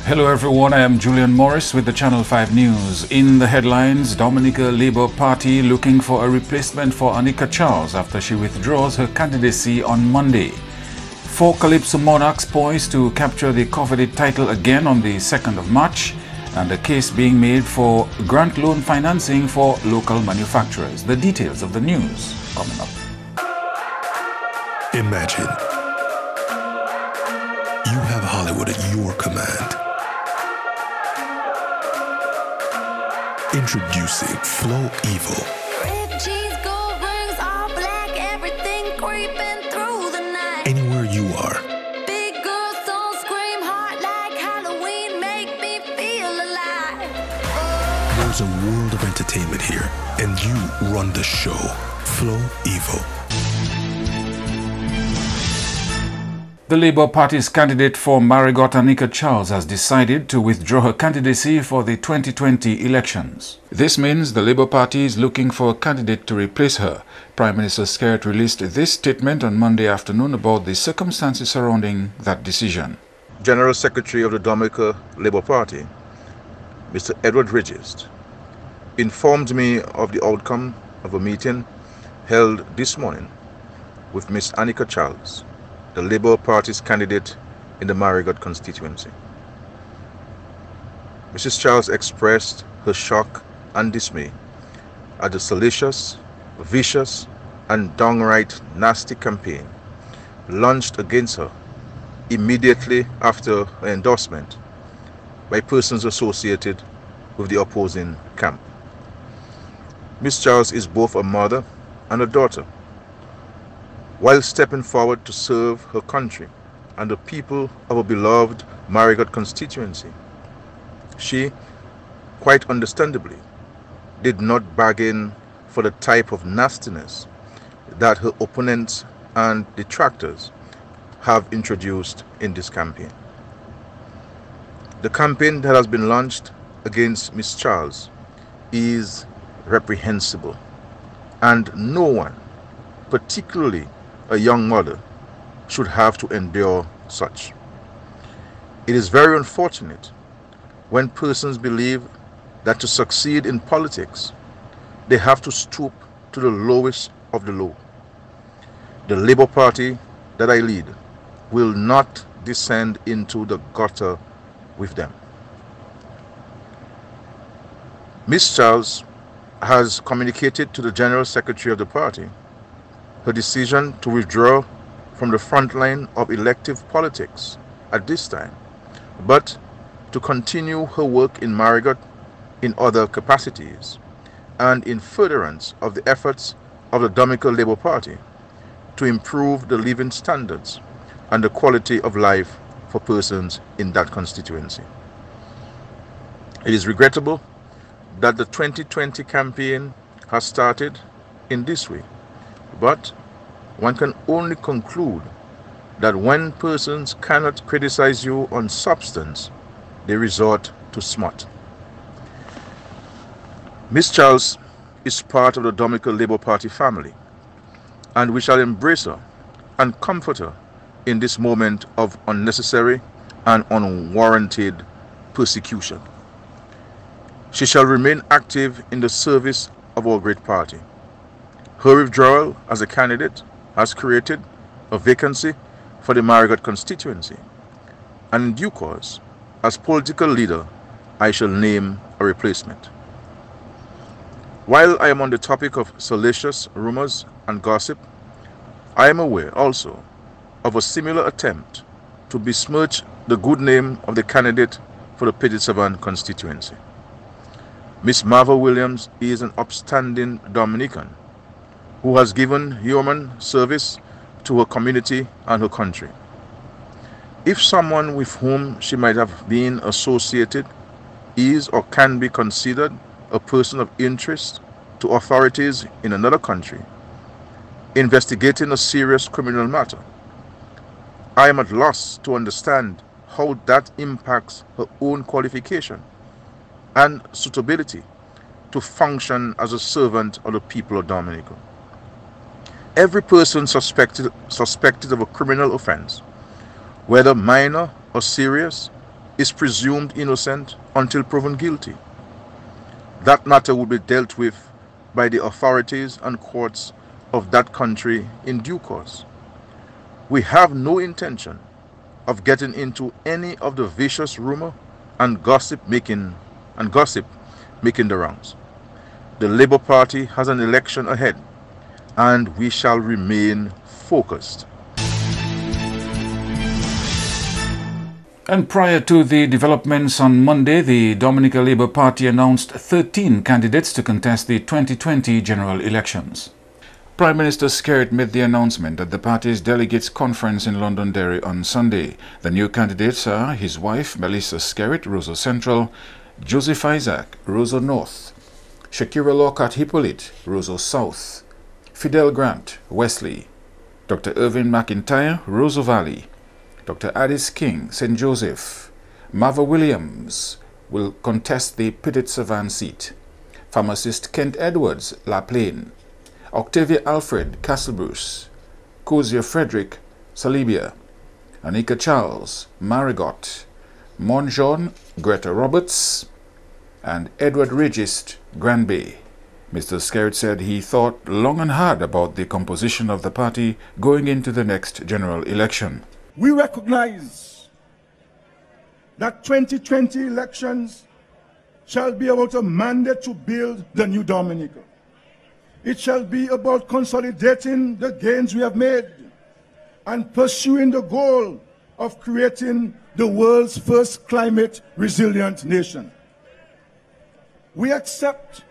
Hello everyone, I am Julian Morris with the Channel 5 News. In the headlines, Dominica Labour Party looking for a replacement for Anika Charles after she withdraws her candidacy on Monday. 4 Calypso monarchs poised to capture the coveted title again on the 2nd of March, and a case being made for grant loan financing for local manufacturers. The details of the news coming up. Imagine you have Hollywood at your command. Introducing Flow Evil. Red cheese, gold rings, all black, everything creeping through the night. Anywhere you are. Big girl songs scream hard like Halloween, make me feel alive. There's a world of entertainment here, and you run the show. Flow Evil. The Labour Party's candidate for Marigot, Anika Charles, has decided to withdraw her candidacy for the 2020 elections. This means the Labour Party is looking for a candidate to replace her. Prime Minister Skerrit released this statement on Monday afternoon about the circumstances surrounding that decision. General Secretary of the Dominica Labour Party, Mr. Edward Ridges, informed me of the outcome of a meeting held this morning with Miss Anika Charles, the Labour Party's candidate in the Marigot constituency. Mrs. Charles expressed her shock and dismay at the salacious, vicious, and downright nasty campaign launched against her immediately after her endorsement by persons associated with the opposing camp. Miss Charles is both a mother and a daughter. While stepping forward to serve her country and the people of a beloved Marigot constituency, she, quite understandably, did not bargain for the type of nastiness that her opponents and detractors have introduced in this campaign. The campaign that has been launched against Miss Charles is reprehensible, and no one, particularly a young mother, should have to endure such. It is very unfortunate when persons believe that to succeed in politics, they have to stoop to the lowest of the low. The Labour Party that I lead will not descend into the gutter with them. Miss Charles has communicated to the General Secretary of the party her decision to withdraw from the front line of elective politics at this time, but to continue her work in Marigot in other capacities and in furtherance of the efforts of the Dominica Labour Party to improve the living standards and the quality of life for persons in that constituency. It is regrettable that the 2020 campaign has started in this way, but one can only conclude that when persons cannot criticize you on substance, they resort to smut. Miss Charles is part of the Dominica Labour Party family, and we shall embrace her and comfort her in this moment of unnecessary and unwarranted persecution. She shall remain active in the service of our great party. Her withdrawal as a candidate has created a vacancy for the Marigot constituency, and in due course, as political leader, I shall name a replacement. While I am on the topic of salacious rumors and gossip, I am aware also of a similar attempt to besmirch the good name of the candidate for the Puget Sound constituency. Miss Marva Williams is an upstanding Dominican who has given human service to her community and her country. If someone with whom she might have been associated is or can be considered a person of interest to authorities in another country investigating a serious criminal matter, I am at loss to understand how that impacts her own qualification and suitability to function as a servant of the people of Dominica. Every person suspected of a criminal offense, whether minor or serious, is presumed innocent until proven guilty. That matter will be dealt with by the authorities and courts of that country in due course. We have no intention of getting into any of the vicious rumor and gossip making the rounds. The Labour Party has an election ahead, and we shall remain focused. And prior to the developments on Monday, the Dominica Labour Party announced 13 candidates to contest the 2020 general elections. Prime Minister Skerrit made the announcement at the party's delegates conference in Londonderry on Sunday. The new candidates are his wife, Melissa Skerrit, Roseau Central; Joseph Isaac, Roseau North; Shakira Lockhart Hippolyte, Roseau South; Fidel Grant, Wesley; Dr. Irvin McIntyre, Roseau Valley; Dr. Addis King, St. Joseph; Mava Williams will contest the Petite Savanne seat; pharmacist Kent Edwards, La Plaine; Octavia Alfred, Castlebruce; Cozier Frederick, Salibia; Anika Charles, Marigot; Monjon, Greta Roberts; and Edward Regist, Granby. Mr. Skerrit said he thought long and hard about the composition of the party going into the next general election. We recognize that 2020 elections shall be about a mandate to build the new Dominica. It shall be about consolidating the gains we have made and pursuing the goal of creating the world's first climate resilient nation. We accept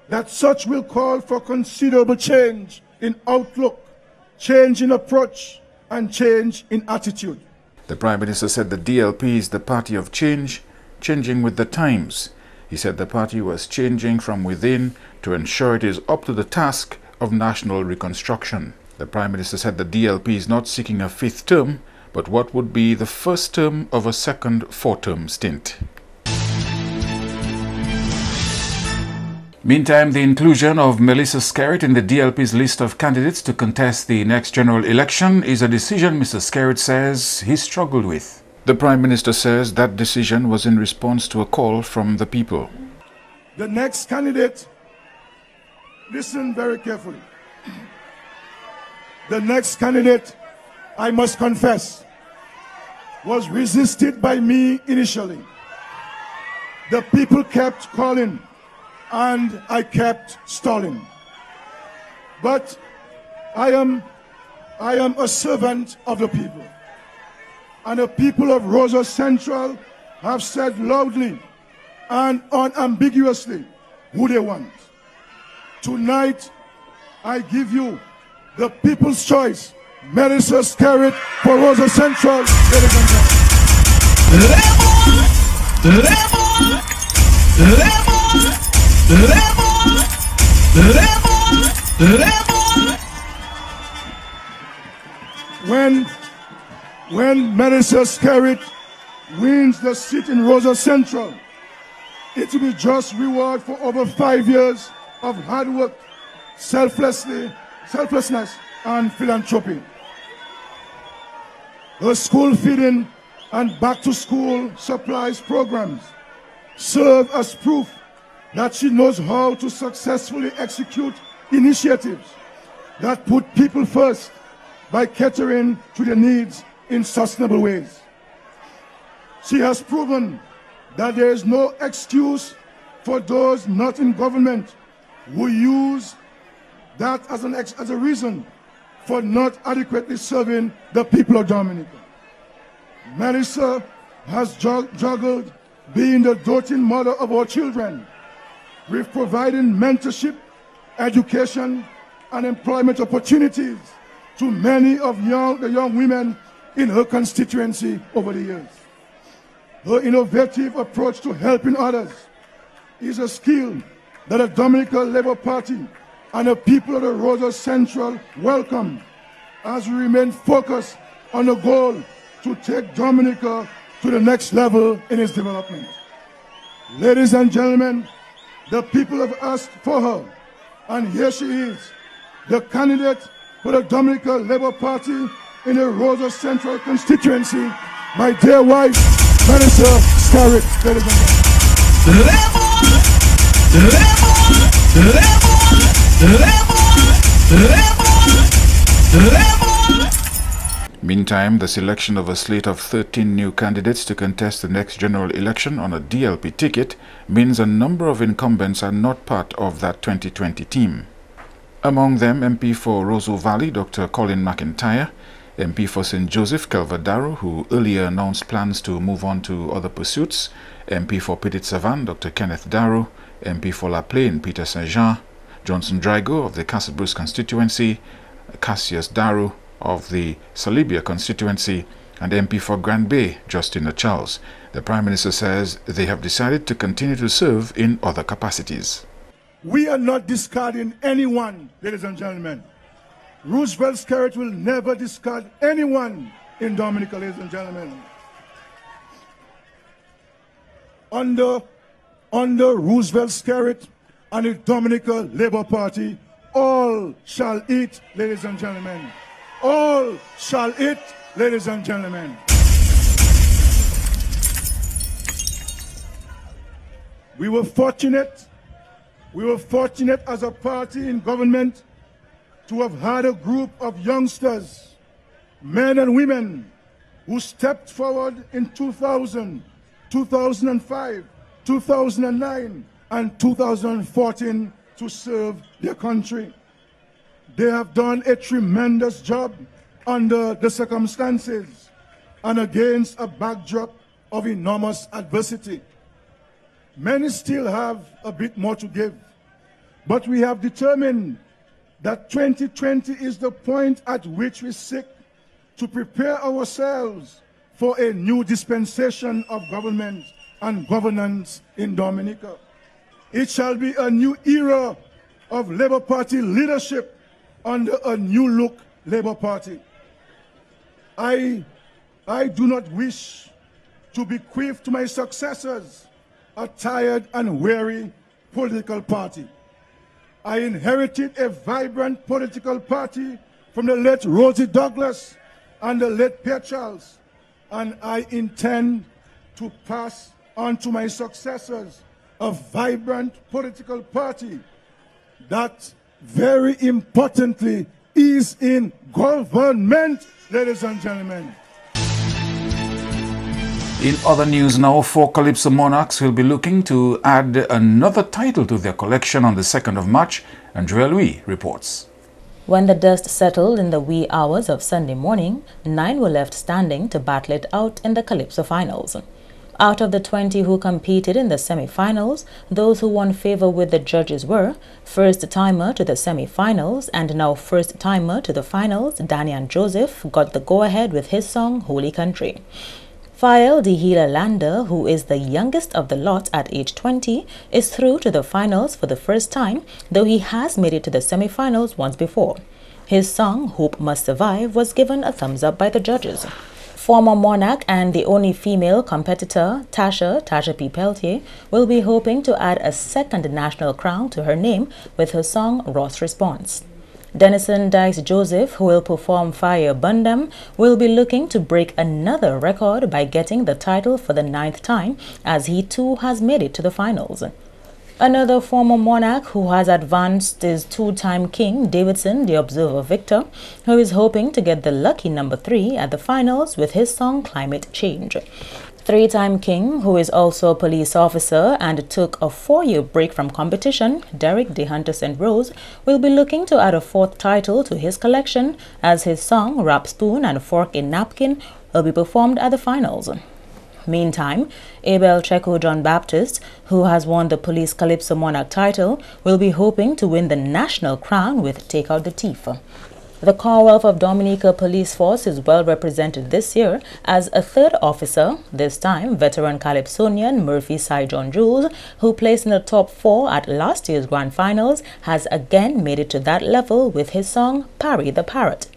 that such will call for considerable change in outlook, change in approach, and change in attitude. The Prime Minister said the DLP is the party of change, changing with the times. He said the party was changing from within to ensure it is up to the task of national reconstruction. The Prime Minister said the DLP is not seeking a fifth term, but what would be the first term of a second four-term stint. Meantime, the inclusion of Melissa Skerrit in the DLP's list of candidates to contest the next general election is a decision Mr. Skerrit says he struggled with. The Prime Minister says that decision was in response to a call from the people. The next candidate, listen very carefully. The next candidate, I must confess, was resisted by me initially. The people kept calling, and I kept stalling. But I am a servant of the people. And the people of Roseau Central have said loudly and unambiguously who they want. Tonight, I give you the people's choice, Melissa Skerrit for Roseau Central. Ladies and gentlemen. When Melissa Skerrit wins the seat in Roseau Central, it will be just reward for over 5 years of hard work, selflessness, and philanthropy. Her school feeding and back-to-school supplies programs serve as proof that she knows how to successfully execute initiatives that put people first by catering to their needs in sustainable ways. She has proven that there is no excuse for those not in government who use that as a reason for not adequately serving the people of Dominica. Melissa has juggled being the doting mother of our children with providing mentorship, education, and employment opportunities to many of the young women in her constituency over the years. Her innovative approach to helping others is a skill that the Dominica Labour Party and the people of the Roseau Central welcome as we remain focused on the goal to take Dominica to the next level in its development. Ladies and gentlemen, the people have asked for her, and here she is, the candidate for the Dominica Labour Party in the Roseau Central constituency, my dear wife, Minister Scarrett, ladies and gentlemen. Meantime, the selection of a slate of 13 new candidates to contest the next general election on a DLP ticket means a number of incumbents are not part of that 2020 team. Among them, MP for Roseau Valley, Dr. Colin McIntyre, MP for St. Joseph, Kelva Darrow, who earlier announced plans to move on to other pursuits, MP for Petit Savan, Dr. Kenneth Darrow, MP for La Plaine, Peter Saint-Jean, Johnson Drago of the Castlebruce constituency, Cassius Darrow of the Salibia constituency, and MP for Grand Bay, Justina Charles. The Prime Minister says they have decided to continue to serve in other capacities. We are not discarding anyone, ladies and gentlemen. Roosevelt Scarrett will never discard anyone in Dominica, ladies and gentlemen. Under Roosevelt Scarrett and the Dominica Labour Party, all shall eat, ladies and gentlemen. All shall eat, ladies and gentlemen. We were fortunate as a party in government to have had a group of youngsters, men and women, who stepped forward in 2000, 2005, 2009, and 2014 to serve their country. They have done a tremendous job under the circumstances and against a backdrop of enormous adversity. Many still have a bit more to give, but we have determined that 2020 is the point at which we seek to prepare ourselves for a new dispensation of government and governance in Dominica. It shall be a new era of Labour Party leadership under a new look Labour Party. I do not wish to bequeath to my successors a tired and weary political party. I inherited a vibrant political party from the late Rosie Douglas and the late Pierre Charles, and I intend to pass on to my successors a vibrant political party that, very importantly, is in government, ladies and gentlemen. In other news now, 4 Calypso monarchs will be looking to add another title to their collection on the 2nd of March, Andrea Louis reports. When the dust settled in the wee hours of Sunday morning, 9 were left standing to battle it out in the Calypso finals. Out of the 20 who competed in the semi-finals, those who won favor with the judges were first-timer to the semi-finals and now first-timer to the finals, Danian Joseph, got the go-ahead with his song, Holy Country. Fael Dihila Lander, who is the youngest of the lot at age 20, is through to the finals for the first time, though he has made it to the semi-finals once before. His song, Hope Must Survive, was given a thumbs up by the judges. Former monarch and the only female competitor, Tasha P. Peltier, will be hoping to add a second national crown to her name with her song Ross Response. Denison Dice Joseph, who will perform Fire Bundam, will be looking to break another record by getting the title for the 9th time, as he too has made it to the finals. Another former monarch who has advanced is two-time king Davidson the Observer Victor, who is hoping to get the lucky number 3 at the finals with his song Climate Change. Three-time king, who is also a police officer and took a 4-year break from competition, Derek De Hunter St. Rose, will be looking to add a 4th title to his collection, as his song Rap Spoon and Fork in Napkin will be performed at the finals. Meantime, Abel Checo John Baptist, who has won the Police Calypso Monarch title, will be hoping to win the national crown with Take Out the Thief. The Commonwealth of Dominica Police Force is well represented this year as a 3rd officer, this time veteran Calypsonian Murphy Cy John Jules, who placed in the top 4 at last year's Grand Finals, has again made it to that level with his song Parry the Parrot.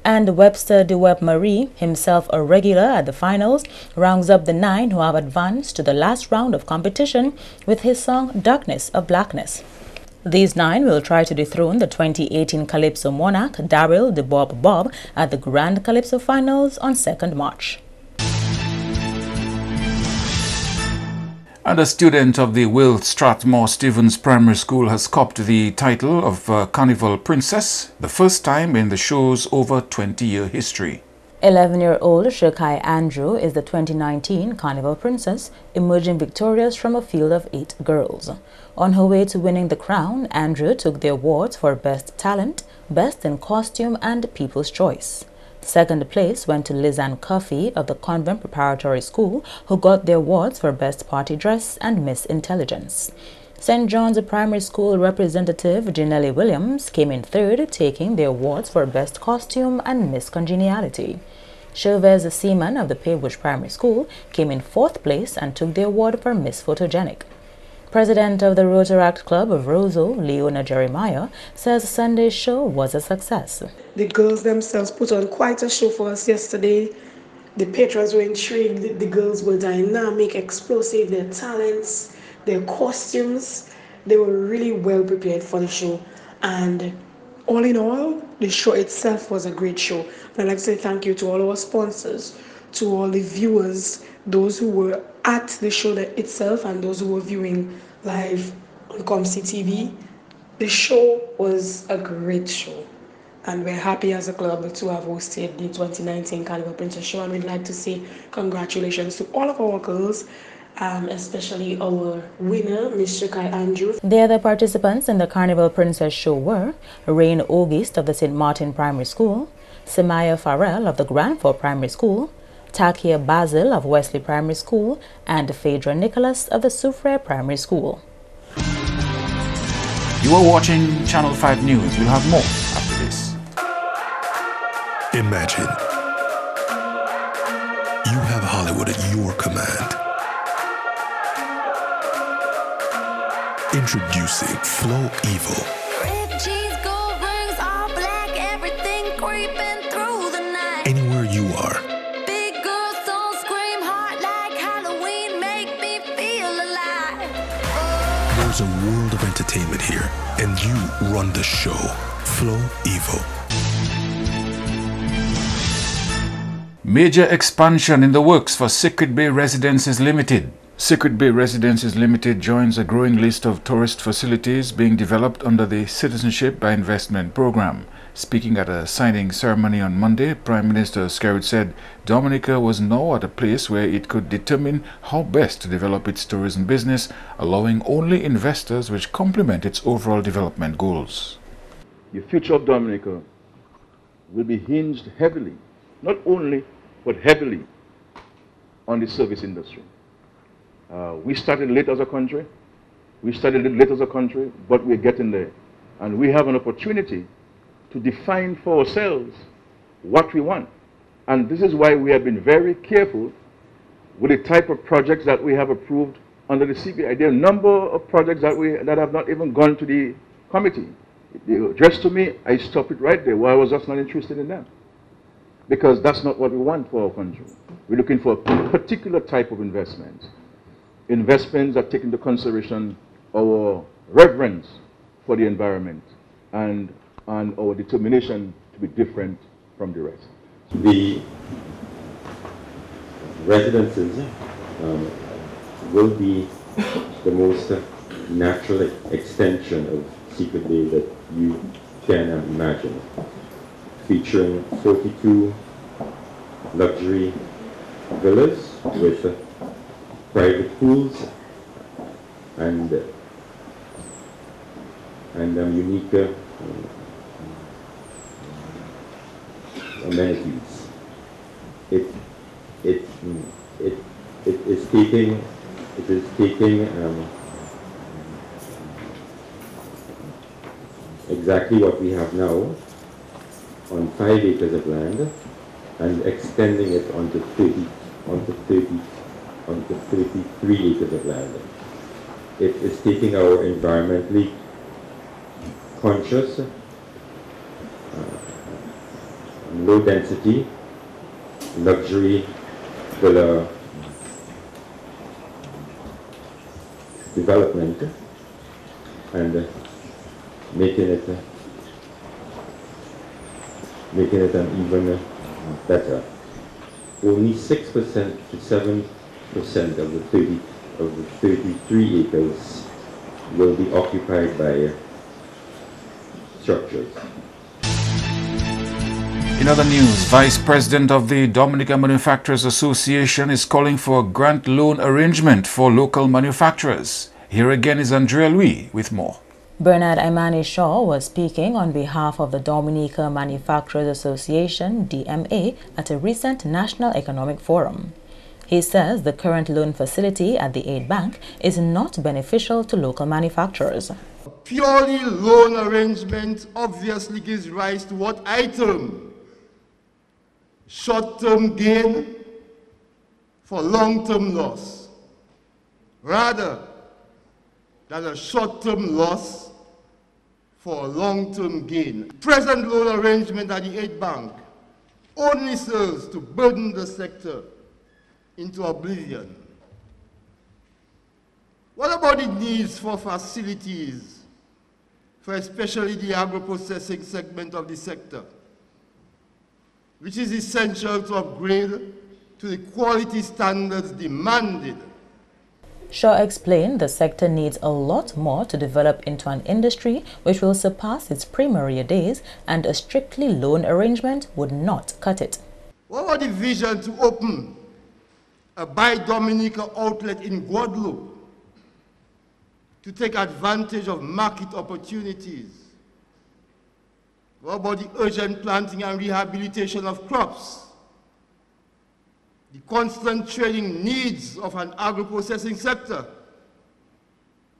And Webster DeWebb Marie, himself a regular at the finals, rounds up the 9 who have advanced to the last round of competition with his song Darkness of Blackness. These 9 will try to dethrone the 2018 Calypso monarch Daryl the Bob at the Grand Calypso Finals on 2nd March. And a student of the Will Strathmore Stevens Primary School has copped the title of Carnival Princess, the first time in the show's over 20-year history. 11-year-old Shekai Andrew is the 2019 Carnival Princess, emerging victorious from a field of 8 girls. On her way to winning the crown, Andrew took the awards for Best Talent, Best in Costume and People's Choice. Second place went to Lizanne Cuffey of the Convent Preparatory School, who got the awards for Best Party Dress and Miss Intelligence. St. John's Primary School representative Janelle Williams came in third, taking the awards for Best Costume and Miss Congeniality. Chavez Seaman of the Paybush Primary School came in fourth place and took the award for Miss Photogenic. President of the Rotaract Club of Roseau, Leona Jeremiah, says Sunday's show was a success. The girls themselves put on quite a show for us yesterday. The patrons were intrigued. The girls were dynamic, explosive, their talents, their costumes. They were really well prepared for the show. And all in all, the show itself was a great show. And I'd like to say thank you to all our sponsors, to all the viewers, those who were at the show itself and those who were viewing live on ComC TV. The show was a great show. And we're happy as a club to have hosted the 2019 Carnival Princess Show. And we'd like to say congratulations to all of our girls, especially our winner, Miss Shekai Andrew. The other participants in the Carnival Princess Show were Rain August of the St. Martin Primary School, Semaya Farrell of the Granford Primary School, Takia Basil of Wesley Primary School, and Phaedra Nicholas of the Soufriere Primary School. You are watching Channel 5 News. We'll have more after this. Imagine you have Hollywood at your command. Introducing Flow Evil. Ripped jeans, gold rings, all black, everything creeping through the night. Anywhere you are, Big girls don't scream hard like Halloween, make me feel alive. there's a world of entertainment here, and you run the show. Flow Evil. Major expansion in the works for Secret Bay Residences Limited. Secret Bay Residences Limited joins a growing list of tourist facilities being developed under the Citizenship by Investment program. Speaking at a signing ceremony on Monday, Prime Minister Skerrit said Dominica was now at a place where it could determine how best to develop its tourism business, allowing only investors which complement its overall development goals. The future of Dominica will be hinged heavily, not only, but heavily on the service industry. We started late as a country. But we're getting there. And we have an opportunity to define for ourselves what we want. And this is why we have been very careful with the type of projects that we have approved under the CBI. There are a number of projects that have not even gone to the committee. They were addressed to me, I stopped it right there. Why I was just not interested in them. Because that's not what we want for our country. We're looking for a particular type of investment. Investments that take into consideration our reverence for the environment and our determination to be different from the rest. The residences will be the most natural extension of Secret Bay that you can imagine, featuring 42 luxury villas with private pools and unique amenities. It is taking exactly what we have now on 5 acres of land and extending it onto 33 acres of land. It is taking our environmentally conscious, low density, luxury villa development and making it even better. Only 6% to 7% of of the 33 acres will be occupied by structures. In other news, Vice President of the Dominica Manufacturers Association is calling for a grant loan arrangement for local manufacturers. Here again is Andrea Louis with more. Bernard Imani Shaw was speaking on behalf of the Dominica Manufacturers Association, DMA, at a recent National Economic Forum. He says the current loan facility at the Aid Bank is not beneficial to local manufacturers. A purely loan arrangement obviously gives rise to what I term short-term gain for long-term loss, rather than a short-term loss for a long-term gain. Present loan arrangement at the Aid Bank only serves to burden the sector into oblivion. What about the needs for facilities for especially the agro-processing segment of the sector, which is essential to upgrade to the quality standards demanded? Shaw explained the sector needs a lot more to develop into an industry which will surpass its pre-Maria days, and a strictly loan arrangement would not cut it. What about the vision to open a Buy Dominica outlet in Guadeloupe to take advantage of market opportunities? What about the urgent planting and rehabilitation of crops? The constant trading needs of an agro-processing sector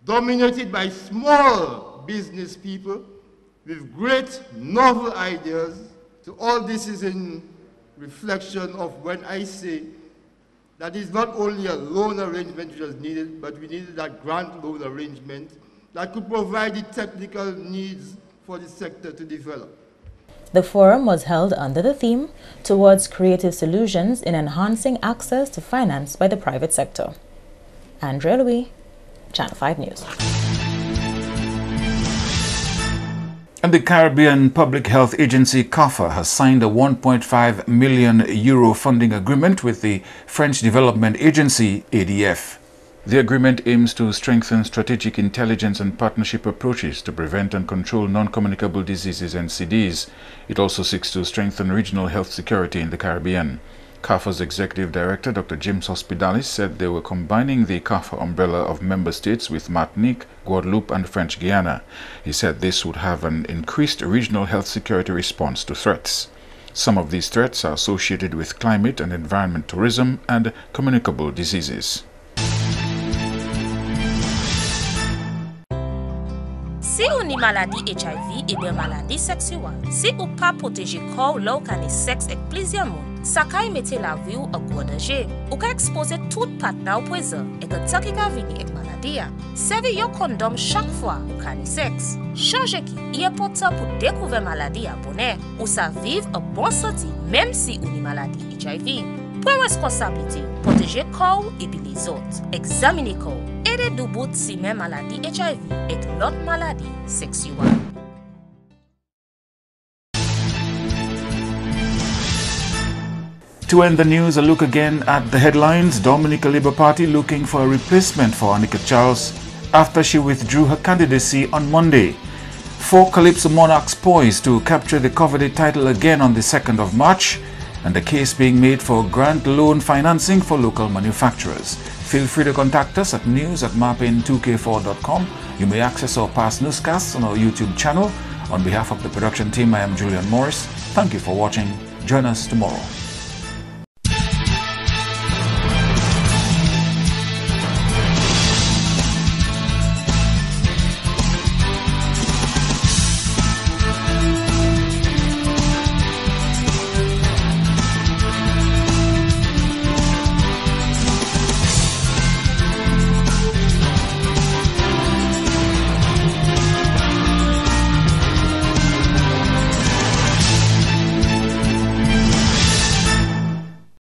dominated by small business people with great novel ideas. So all this is in reflection of when I say that it's not only a loan arrangement which was needed, but we needed that grant loan arrangement that could provide the technical needs for the sector to develop. The forum was held under the theme Towards Creative Solutions in Enhancing Access to Finance by the Private Sector. Andrea Louis, Channel 5 News. And the Caribbean Public Health Agency CAFA has signed a €1.5 million funding agreement with the French Development Agency, ADF. The agreement aims to strengthen strategic intelligence and partnership approaches to prevent and control non-communicable diseases (NCDs). It also seeks to strengthen regional health security in the Caribbean. CAFA's Executive Director, Dr. James Hospitalis, said they were combining the CAFA umbrella of member states with Martinique, Guadeloupe and French Guiana. He said this would have an increased regional health security response to threats. Some of these threats are associated with climate and environment tourism and communicable diseases. Si ou ni maladie HIV et bien maladie sexuelle, si ou pas protéger corps là ou kane sexe avec plusieurs monde, ça kay mette la vie ou à gros danger. Ou ka exposer tout partenaire au poison et que tant qu'il a vini avec maladie. Servez yon condom chaque fois ou kane sexe. Changer qui est important pour découvrir maladie à bonheur ou ça vivre un bon santé même si ou ni maladie HIV. Pour responsabilité, protéger corps et puis les autres. Examiner corps. Aider du bout si même maladie HIV et l'autre maladie sexuelle. To end the news, a look again at the headlines. Dominica Labour Party looking for a replacement for Annika Charles after she withdrew her candidacy on Monday. 4 Calypso monarchs poised to capture the coveted title again on the 2nd of March, and the case being made for grant loan financing for local manufacturers. Feel free to contact us at news@mapin2k4.com. You may access our past newscasts on our YouTube channel. On behalf of the production team, I am Julian Morris. Thank you for watching. Join us tomorrow.